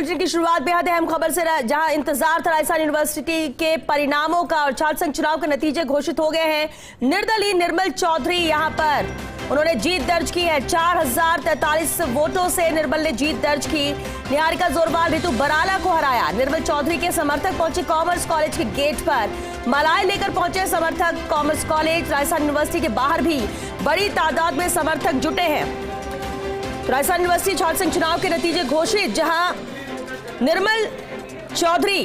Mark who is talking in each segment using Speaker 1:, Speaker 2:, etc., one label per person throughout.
Speaker 1: Bulletin की शुरुआत बेहद अहम खबर से जहां इंतजार था राजस्थान यूनिवर्सिटी के परिणामों का और छात्र संघ चुनाव के नतीजे घोषित हो गए हैं। निर्दलीय निर्मल चौधरी यहां पर उन्होंने जीत दर्ज की है। 4043 वोटों से निर्मल ने जीत दर्ज की। निहारिका जोरवाल रितु बराला को हराया। निर्मल चौधरी के समर्थक पहुंचे कॉमर्स कॉलेज के गेट पर। मालाएं लेकर पहुंचे समर्थक कॉमर्स कॉलेज। राजस्थान यूनिवर्सिटी के बाहर भी बड़ी तादाद में समर्थक जुटे हैं। राजस्थान यूनिवर्सिटी छात्र संघ चुनाव के नतीजे घोषित, जहां निर्मल चौधरी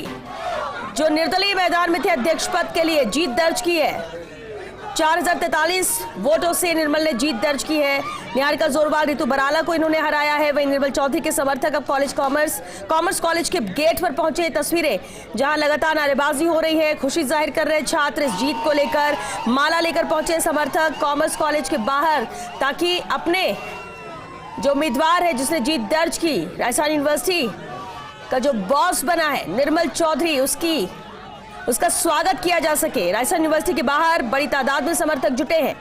Speaker 1: जो निर्दलीय मैदान में थे अध्यक्ष पद के लिए जीत दर्ज की है। 4043 वोटों से निर्मल ने जीत दर्ज की है। निहारिका जोरवाल रितु बराला को इन्होंने हराया है। वहीं निर्मल चौधरी के समर्थक अब कॉमर्स कॉलेज के गेट पर पहुंचे। तस्वीरें जहां लगातार नारेबाजी हो रही है, खुशी जाहिर कर रहे छात्र इस जीत को लेकर। माला लेकर पहुंचे समर्थक कॉमर्स कॉलेज के बाहर ताकि अपने जो उम्मीदवार है जिसने जीत दर्ज की, राजस्थान यूनिवर्सिटी का जो बॉस बना है निर्मल चौधरी, उसका स्वागत किया जा सके। राजस्थान यूनिवर्सिटी के बाहर बड़ी तादाद में समर्थक जुटे हैं।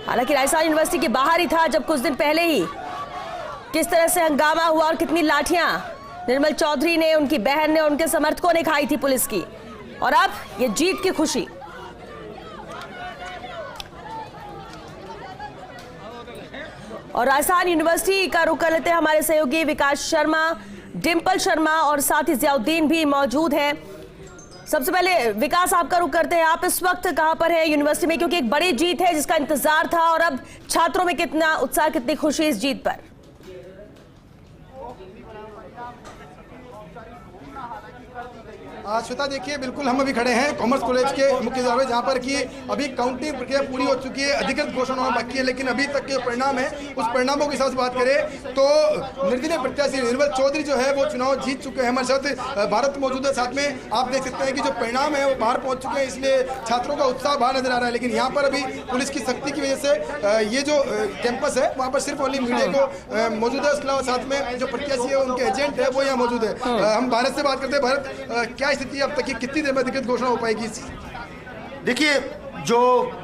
Speaker 1: हालांकि राजस्थान यूनिवर्सिटी के बाहर ही था जब कुछ दिन पहले ही किस तरह से हंगामा हुआ और कितनी लाठियां निर्मल चौधरी ने, उनकी बहन ने, उनके समर्थकों ने खाई थी पुलिस की। और अब ये जीत की खुशी। और राजस्थान यूनिवर्सिटी का रुख कर लेते हैं हमारे सहयोगी विकास शर्मा, डिंपल शर्मा और साथ ही जियाउद्दीन भी मौजूद हैं। सबसे पहले विकास आपका रुख करते हैं, आप इस वक्त कहां पर हैं यूनिवर्सिटी में, क्योंकि एक बड़ी जीत है जिसका इंतजार था और अब छात्रों में कितना उत्साह, कितनी खुशी इस जीत पर?
Speaker 2: श्वेता देखिए, बिल्कुल हम अभी खड़े हैं कॉमर्स कॉलेज के मुख्य द्वार में, जहाँ पर कि अभी काउंटिंग प्रक्रिया पूरी हो चुकी है, अधिकृत घोषणा होना बाकी है, लेकिन अभी तक के परिणाम है उस परिणामों के हिसाब से बात करें तो निर्दलीय प्रत्याशी निर्मल चौधरी जो है वो चुनाव जीत चुके हैं। हमारे साथ भारत मौजूद है, साथ में आप देख सकते हैं कि जो परिणाम है वो बाहर पहुंच चुके हैं, इसलिए छात्रों का उत्साह बाहर नजर आ रहा है। लेकिन यहाँ पर अभी पुलिस की सख्ती की वजह से ये जो कैंपस है वहाँ पर सिर्फ ओनली मीडिया को मौजूद है, उसके अलावा साथ में जो प्रत्याशी है उनके एजेंट है वो यहाँ मौजूद है। हम भारत से बात करते हैं। भारत, क्या स्थिति अब तक की, कितनी देर में अधिकृत घोषणा हो पाएगी?
Speaker 3: देखिए, जो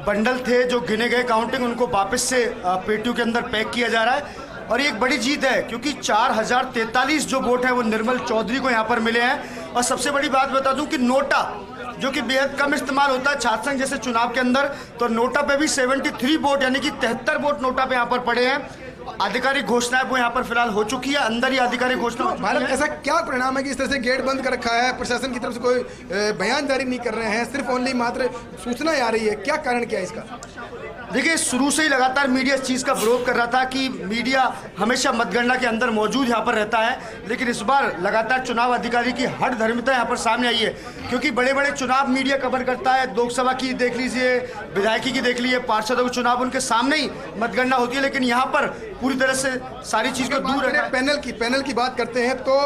Speaker 3: बंडल थे, जो गिने गए काउंटिंग, उनको वापस से पेटियों के अंदर पैक किया जा रहा है और ये एक बड़ी जीत है क्योंकि 4043 जो वोट है वो निर्मल चौधरी को यहाँ पर मिले हैं। और सबसे बड़ी बात बता दूं कि नोटा जो कि बेहद कम इस्तेमाल होता है छात्र संघ जैसे चुनाव के अंदर, तो नोटा पे भी 73 वोट यानी कि 73 वोट नोटा पे यहाँ पर पड़े हैं। आधिकारिक घोषणा वो यहाँ पर फिलहाल हो चुकी है, अंदर ही आधिकारिक घोषणा।
Speaker 2: भारत, ऐसा क्या परिणाम है कि इस तरह से गेट बंद कर रखा है, प्रशासन की तरफ से कोई बयान जारी नहीं कर रहे हैं, सिर्फ ओनली मात्र सूचना आ रही है, क्या कारण क्या है इसका?
Speaker 3: देखिए, शुरू से ही लगातार मीडिया इस चीज़ का विरोध कर रहा था कि मीडिया हमेशा मतगणना के अंदर मौजूद यहाँ पर रहता है, लेकिन इस बार लगातार चुनाव अधिकारी की हठ धर्मिता यहाँ पर सामने आई है क्योंकि बड़े बड़े चुनाव मीडिया कवर करता है। लोकसभा की देख लीजिए, विधायकी की देख लीजिए, पार्षदों के चुनाव उनके सामने ही मतगणना होती है, लेकिन यहाँ पर पूरी तरह से सारी चीज़ को दूर रखा।
Speaker 2: पैनल की बात करते हैं तो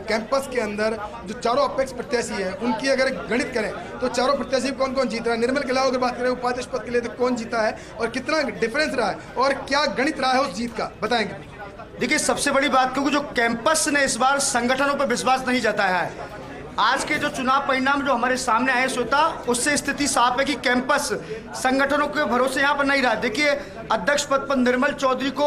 Speaker 2: कैंपस के अंदर जो चारों अपेक्ष प्रत्याशी है उनकी अगर गणित करें तो चारों प्रत्याशी कौन कौन जीत रहा है? निर्मल के अलावा अगर बात करें उपाध्यक्ष पद के लिए तो कौन जीता है और कितना डिफरेंस रहा है और क्या गणित रहा है उस जीत का, बताएंगे?
Speaker 3: देखिए, सबसे बड़ी बात क्योंकि जो कैंपस ने इस बार संगठनों पर विश्वास नहीं जताया है। आज के जो चुनाव परिणाम जो हमारे सामने आए श्वेता, उससे स्थिति साफ है कि कैंपस संगठनों के भरोसे यहाँ पर नहीं रहा। देखिए, अध्यक्ष पद पर निर्मल चौधरी को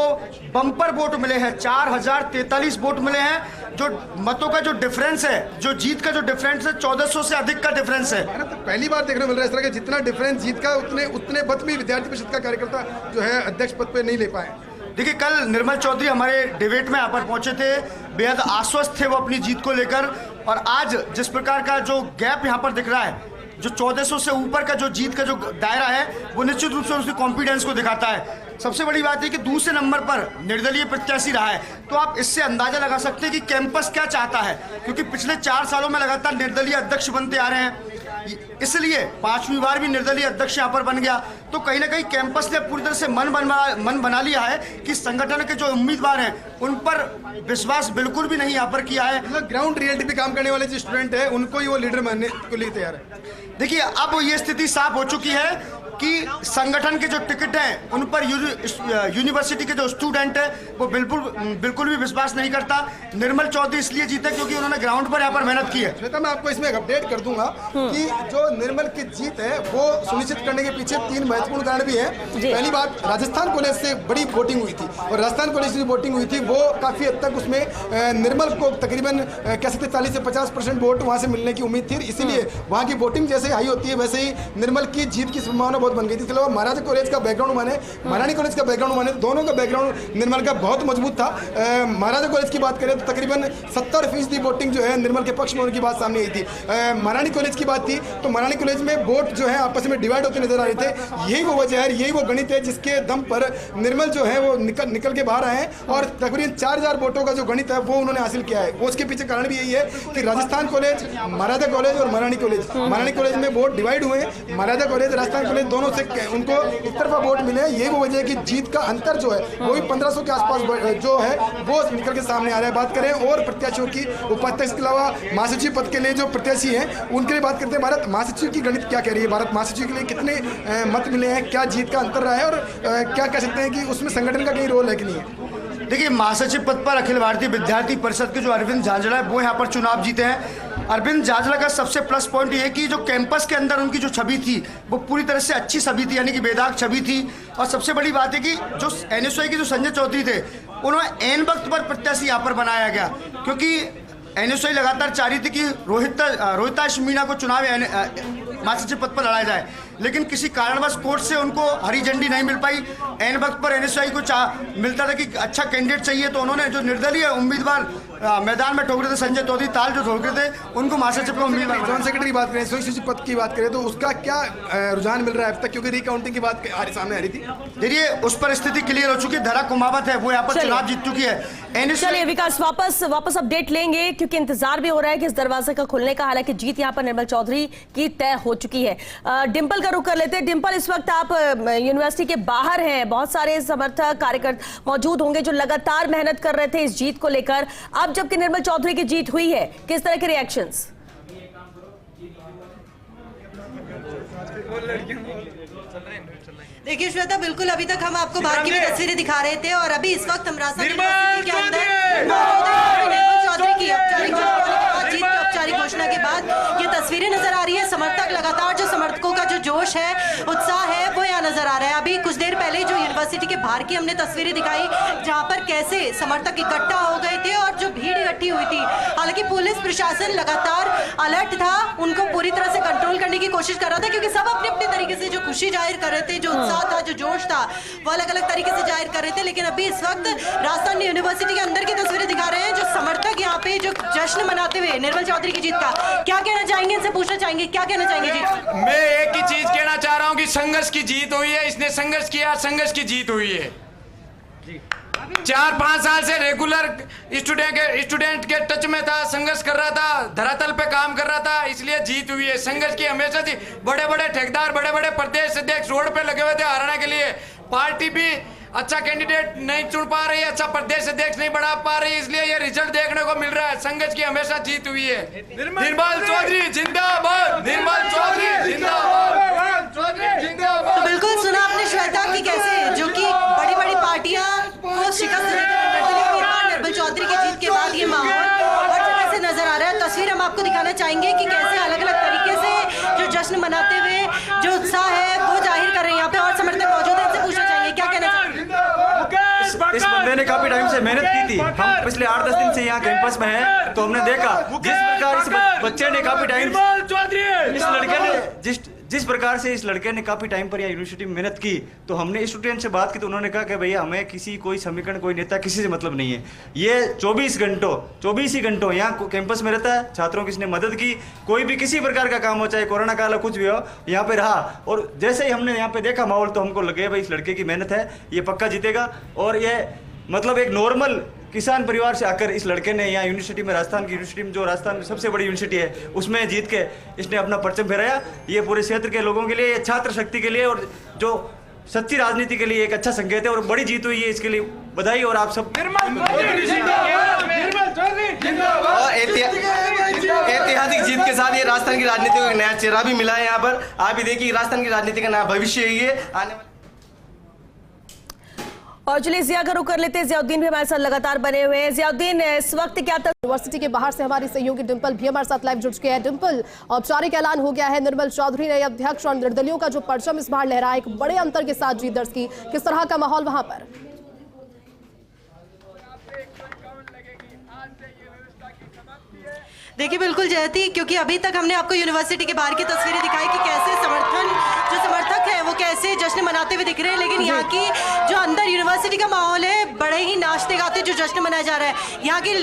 Speaker 3: बम्पर वोट मिले हैं, 4043 वोट मिले हैं। जो मतों का जो डिफरेंस है, जो जीत का जो डिफरेंस है, 1400 से अधिक का डिफरेंस है।
Speaker 2: तो पहली बार देखने को मिल रहा है इस तरह का, जितना डिफरेंस जीत का उतने पद भी विद्यार्थी परिषद का कार्यकर्ता जो है अध्यक्ष पद पर नहीं ले पाए।
Speaker 3: देखिए, कल निर्मल चौधरी हमारे डिबेट में यहाँ पर पहुंचे थे, बेहद आश्वस्त थे वो अपनी जीत को लेकर। और आज जिस प्रकार का जो गैप यहाँ पर दिख रहा है, जो 1400 से ऊपर का जो जीत का जो दायरा है, वो निश्चित रूप से उसकी कॉन्फिडेंस को दिखाता है। सबसे बड़ी बात है कि दूसरे नंबर पर निर्दलीय प्रत्याशी रहा है, तो आप इससे अंदाजा लगा सकते हैं कि कैंपस क्या चाहता है, क्योंकि पिछले 4 सालों में लगातार निर्दलीय अध्यक्ष बनते आ रहे हैं, इसलिए 5वीं बार भी निर्दलीय अध्यक्ष यहाँ पर बन गया। तो कहीं ना कहीं कैंपस ने पूरी तरह से मन बना लिया है कि संगठन के जो उम्मीदवार हैं उन पर विश्वास बिल्कुल भी नहीं यहाँ पर किया है।
Speaker 2: मतलब ग्राउंड रियलिटी पे काम करने वाले जो स्टूडेंट है उनको ही वो लीडर मानने के लिए तैयार है।
Speaker 3: देखिए, अब ये स्थिति साफ हो चुकी है कि संगठन के जो टिकट हैं उन पर यूनिवर्सिटी के जो स्टूडेंट है वो बिल्कुल भी विश्वास नहीं करता। निर्मल चौधरी इसलिए जीते क्योंकि उन्होंने ग्राउंड पर यहाँ पर मेहनत की है।
Speaker 2: श्वेता, मैं आपको इसमें एक अपडेट कर दूंगा कि जो निर्मल की जीत है वो सुनिश्चित करने के पीछे 3 महत्वपूर्ण कारण भी है। पहली बात, राजस्थान कॉलेज से बड़ी वोटिंग हुई थी और राजस्थान कॉलेज से वोटिंग हुई थी वो काफी हद तक उसमें निर्मल को तकरीबन कह सकते 40 से 50% वोट वहां से मिलने की उम्मीद थी। इसीलिए वहां की वोटिंग जैसे हाई होती है वैसे ही निर्मल की जीत की संभावना बहुत बन गई थी। इसके अलावा महाराजा कॉलेज का बैकग्राउंड माने, महारानी कॉलेज का बैकग्राउंड माने, दोनों का बैकग्राउंड निर्मल का बहुत मजबूत था। महाराजा कॉलेज की बात करें तो तकरीबन 70% वोटिंग जो है निर्मल के पक्ष में होने की बात सामने आई थी। महारानी कॉलेज की बात थी तो महारानी कॉलेज में वोट जो है आपस में डिवाइड होते नजर आ रहे थे। यही वो वजह है, यही वो गणित है जिसके दम पर निर्मल जो है वो निकल के बाहर आए और तकरीबन 4000 वोटों का जो गणित है वो उन्होंने हासिल किया है। उसके पीछे कारण भी यही है कि राजस्थान कॉलेज, महाराजा कॉलेज और महारानी कॉलेज में वोट डिवाइड हुए। महाराजा कॉलेज, राजस्थान कॉलेज दोनों से उनको एक तरफा वोट मिले। यही वो वजह है कि जीत का अंतर जो है वो भी 1500 के आसपास जो है वो निकल के सामने आ रहा है। बात करें और प्रत्याशियों की, उपाध्यक्ष के अलावा महासचिव पद के लिए जो प्रत्याशी हैं उनके लिए बात करते हैं। भारत महासचिव की गणित क्या कह रही है? भारत महासचिव के लिए कितने मत मिले हैं, क्या जीत का अंतर रहा है और क्या कह सकते हैं कि उसमें संगठन का कहीं रोल है कि नहीं है?
Speaker 3: देखिए, महासचिव पद पर अखिल भारतीय विद्यार्थी परिषद के जो अरविंद झांझड़ा है वो यहाँ पर चुनाव जीते हैं। अरविंद झांझड़ा का सबसे प्लस पॉइंट ये है कि जो कैंपस के अंदर उनकी जो छवि थी वो पूरी तरह से अच्छी छवि थी, यानी कि बेदाग छवि थी। और सबसे बड़ी बात है कि जो एनएसयूआई के जो संजय चौधरी थे उन्होंने एन वक्त पर प्रत्याशी यहाँ पर बनाया गया, क्योंकि एनएसयूआई लगातार चाह रही थी कि रोहिता मीणा को चुनाव महासचिव पद पर लड़ाया जाए, लेकिन किसी कारणवश कोर्ट से उनको हरी झंडी नहीं मिल पाई। एन वक्त पर एनएसयूआई को मिलता था कि अच्छा कैंडिडेट चाहिए तो उन्होंने जो निर्दलीय उम्मीदवार मैदान में ठोक रहे थे, संजय चौधरी ताल जो ठोक रहे थे, उनको महासचिव का उम्मीदवार।
Speaker 2: जॉइंट सेक्रेटरी की बात करें, सचिव पद की बात करें तो उसका क्या रुझान मिल रहा है अब तक, क्योंकि रिकाउंटिंग की बात सामने आ रही थी?
Speaker 3: देखिए, उस पर स्थिति क्लियर हो चुकी है। धरा कुमावत है वो यहाँ पर चुनाव जीत चुकी है।
Speaker 1: चलिए विकास, वापस अपडेट लेंगे क्योंकि इंतजार भी हो रहा है कि इस दरवाजे का खुलने का। हालांकि जीत यहाँ पर निर्मल चौधरी की तय हो चुकी है। डिंपल का रुख कर लेते हैं। डिंपल, इस वक्त आप यूनिवर्सिटी के बाहर हैं, बहुत सारे समर्थक कार्यकर्ता मौजूद होंगे जो लगातार मेहनत कर रहे थे इस जीत को लेकर। अब जबकि निर्मल चौधरी की जीत हुई है, किस तरह के रिएक्शंस?
Speaker 4: देखिए श्वेता, बिल्कुल अभी तक हम आपको बाहर की भी तस्वीरें दिखा रहे थे और अभी इस वक्त हम राजस्थान यूनिवर्सिटी के अंदर निर्मल चौधरी की औपचारिक घोषणा के बाद ये तस्वीरें नजर आ रही है। समर्थक लगातार, जो समर्थकों का जो जोश है, उत्साह है, वो यहाँ नजर आ रहा है। अभी कुछ देर पहले जो यूनिवर्सिटी के बाहर की हमने तस्वीरें दिखाई जहाँ पर कैसे समर्थक इकट्ठा हो गए थे और जो भीड़ इकट्ठी हुई थी। हालांकि पुलिस प्रशासन लगातार अलर्ट था, उनको पूरी तरह से कंट्रोल करने की कोशिश कर रहा था, क्योंकि सब अपने अपने तरीके से जो खुशी जाहिर कर रहे थे, जो उत्साह था, जो जोश था, वो अलग अलग तरीके से जाहिर कर रहे थे। लेकिन अभी इस वक्त राजस्थान यूनिवर्सिटी के अंदर की तस्वीरें दिखा रहे हैं, जो समर्थक यहाँ पे जो जश्न मनाते हुए निर्मल चौधरी की जीत का, क्या कहना चाहेंगे? इनसे पूछना चाहेंगे क्या कहना चाहेंगे जी?
Speaker 5: मैं एक ही चीज कहना चाह रहा हूँ कि संघर्ष की जीत हुई है। इसने संघर्ष किया, संघर्ष की जीत हुई है। 4-5 साल से रेगुलर स्टूडेंट के टच में था, संघर्ष कर रहा था, धरातल पे काम कर रहा था, इसलिए जीत हुई है। संघर्ष की हमेशा थी। बड़े बड़े ठेकेदार, बड़े बड़े प्रदेश अध्यक्ष रोड पे लगे हुए थे हरियाणा के लिए। पार्टी भी अच्छा कैंडिडेट नहीं चुन पा रही है, अच्छा प्रदेश अध्यक्ष नहीं बढ़ा पा रही, इसलिए ये रिजल्ट देखने को मिल रहा है। संघर्ष की हमेशा जीत हुई है। निर्मल चौधरी जिंदाबाद, निर्मल चौधरी जिंदाबाद, जिंदाबाद।
Speaker 4: तो बिल्कुल सुना आपने श्वेता की कैसे जो कि बड़ी बड़ी पार्टियां को शिकस्त निर्मल चौधरी की जीत के बाद ये माहौल और कैसे नजर आ रहा है। तस्वीर हम आपको दिखाना चाहेंगे कि कैसे अलग अलग तरीके से जो जश्न मनाते हुए जो उत्साह है वो जाहिर कर रहे हैं। यहाँ पे और समर्थक मौजूद है, इनसे पूछना चाहेंगे क्या कहना चाहेंगे?
Speaker 6: इस बंदे ने काफी टाइम से मेहनत की थी। हम पिछले 8-10 दिन से यहाँ कैंपस में हैं, तो हमने देखा जिस प्रकार इस बच्चे ने काफी टाइम, इस लड़के ने जिस प्रकार से इस लड़के ने काफी टाइम पर यहाँ यूनिवर्सिटी में मेहनत की, तो हमने स्टूडेंट से बात की तो उन्होंने कहा कि भैया हमें कोई समीकरण, कोई नेता किसी से मतलब नहीं है। ये 24 ही घंटों यहाँ कैंपस में रहता है, छात्रों की इसने मदद की, कोई भी किसी प्रकार का काम हो, चाहे कोरोना काल कुछ भी हो, यहाँ पे रहा। और जैसे ही हमने यहाँ पे देखा माहौल, तो हमको लगे भाई इस लड़के की मेहनत है, ये पक्का जीतेगा। और ये मतलब एक नॉर्मल किसान परिवार से आकर इस लड़के ने यहाँ यूनिवर्सिटी में, राजस्थान की यूनिवर्सिटी में, जो राजस्थान में सबसे बड़ी यूनिवर्सिटी है, उसमें जीत के इसने अपना परचम फहराया। ये पूरे क्षेत्र के लोगों के लिए, ये छात्र शक्ति के लिए और जो सच्ची राजनीति के लिए एक अच्छा संकेत है और बड़ी जीत हुई है। इसके लिए बधाई। और आप सब
Speaker 7: ऐतिहासिक जीत के साथ ये राजस्थान राजस्थान की राजनीति को एक नया चेहरा भी मिला है यहाँ पर। आप भी देखिए राजस्थान की राजनीति का नया भविष्य है ये आने वाले।
Speaker 1: और चलिए जिया का रुख कर लेते हैं, जियाउद्दीन भी हमारे साथ लगातार बने हुए हैं। जियाउद्दीन, इस वक्त क्या
Speaker 8: यूनिवर्सिटी के बाहर से हमारी सहयोगी डिंपल भी हमारे साथ लाइव जुड़ चुके हैं। डिंपल, औपचारिक ऐलान हो गया है, निर्मल चौधरी ने अध्यक्ष और निर्दलियों का जो परचम इस बार लहराया, एक बड़े अंतर के साथ जीत दर्ज की। किस तरह का माहौल वहां पर?
Speaker 4: देखिए बिल्कुल जयती, क्योंकि अभी तक हमने आपको यूनिवर्सिटी के बाहर की तस्वीरें दिखाई कि कैसे समर्थक है वो कैसे जश्न मनाते हुए दिख रहे हैं, लेकिन यहाँ की जो अंदर यूनिवर्सिटी का माहौल है बड़े ही नाचते गाते जो जश्न मनाया जा रहा है। यहाँ की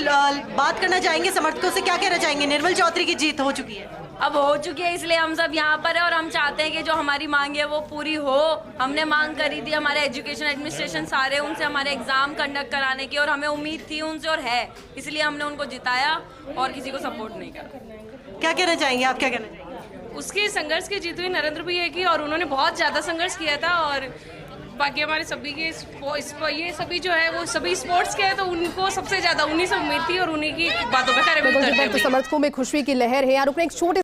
Speaker 4: बात करना चाहेंगे समर्थकों से, क्या कहना चाहेंगे? निर्मल चौधरी की जीत हो चुकी है,
Speaker 9: अब हो चुकी है, इसलिए हम सब यहाँ पर है और हम चाहते हैं कि जो हमारी मांग है वो पूरी हो। हमने मांग करी थी हमारे एजुकेशन एडमिनिस्ट्रेशन सारे उनसे हमारे एग्जाम कंडक्ट कराने की, और हमें उम्मीद थी उनसे और है, इसलिए हमने उनको जिताया और किसी को सपोर्ट नहीं करा।
Speaker 4: क्या कहना चाहेंगे आप? क्या कहना चाहेंगे?
Speaker 9: उसके संघर्ष की जीत हुई नरेंद्र भैया की, और उन्होंने बहुत ज़्यादा संघर्ष किया था। और बाकी हमारे सभी के ये सभी जो है वो सभी स्पोर्ट्स के हैं, तो उनको सबसे ज़्यादा उन्हीं से उम्मीद थी और उन्हीं की बातों पर खरे उतरते हुए
Speaker 8: समर्थकों में खुशी की लहर है। यहाँ रुकने एक छोटे